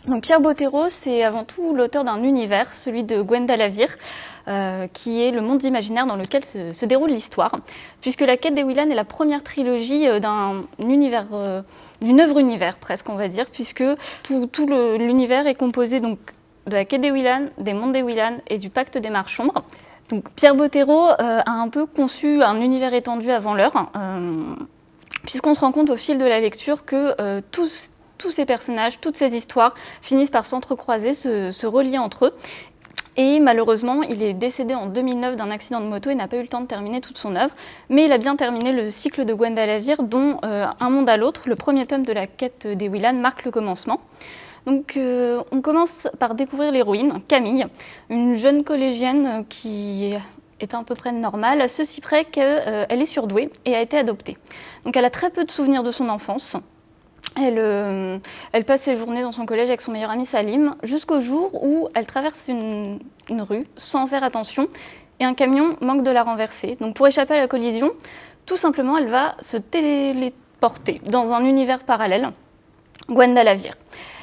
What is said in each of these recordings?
Donc Pierre Bottero, c'est avant tout l'auteur d'un univers, celui de Gwenda la Vire, qui est le monde imaginaire dans lequel se déroule l'histoire, puisque La Quête des Willan est la première trilogie d'une œuvre univers presque, on va dire, puisque tout l'univers est composé donc de La Quête des Willan, des Mondes des Willan et du Pacte des Marchombres. Donc Pierre Bottero a un peu conçu un univers étendu avant l'heure, puisqu'on se rend compte au fil de la lecture que tous ces personnages, toutes ces histoires finissent par s'entrecroiser, se relier entre eux. Et malheureusement, il est décédé en 2009 d'un accident de moto et n'a pas eu le temps de terminer toute son œuvre. Mais il a bien terminé le cycle de Gwenda la Vire, dont Un monde à l'autre, le premier tome de La Quête des Willan, marque le commencement. Donc on commence par découvrir l'héroïne, Camille, une jeune collégienne qui est à peu près normale, à ceci près qu'elle est surdouée et a été adoptée. Donc elle a très peu de souvenirs de son enfance. Elle passe ses journées dans son collège avec son meilleur ami Salim, jusqu'au jour où elle traverse une rue sans faire attention et un camion manque de la renverser. Donc pour échapper à la collision, tout simplement, elle va se téléporter dans un univers parallèle, Gwenda la Vire.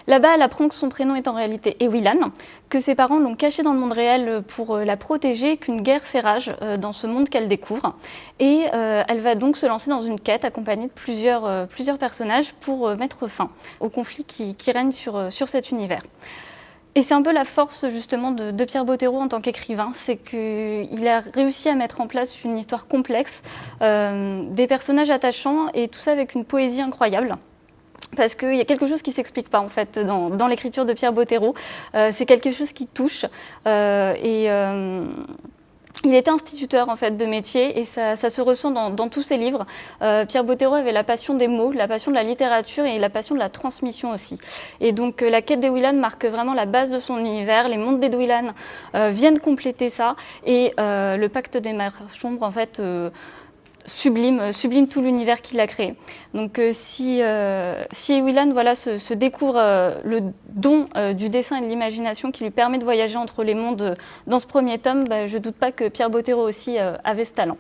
Là-bas, elle apprend que son prénom est en réalité Ewillan, que ses parents l'ont cachée dans le monde réel pour la protéger, qu'une guerre fait rage dans ce monde qu'elle découvre. Et elle va donc se lancer dans une quête accompagnée de plusieurs personnages pour mettre fin au conflit qui règne sur cet univers. Et c'est un peu la force justement de Pierre Bottero en tant qu'écrivain, c'est qu'il a réussi à mettre en place une histoire complexe, des personnages attachants et tout ça avec une poésie incroyable. Parce qu'il y a quelque chose qui ne s'explique pas en fait dans l'écriture de Pierre Bottero. C'est quelque chose qui touche. Il était instituteur en fait de métier et ça se ressent dans tous ses livres. Pierre Bottero avait la passion des mots, la passion de la littérature et la passion de la transmission aussi. Et donc La Quête des Willan marque vraiment la base de son univers. Les mondes des Willan viennent compléter ça et le Pacte des Marchombres en fait sublime tout l'univers qu'il a créé. Donc si Ewillan se découvre le don du dessin et de l'imagination qui lui permet de voyager entre les mondes dans ce premier tome, je ne doute pas que Pierre Bottero aussi avait ce talent.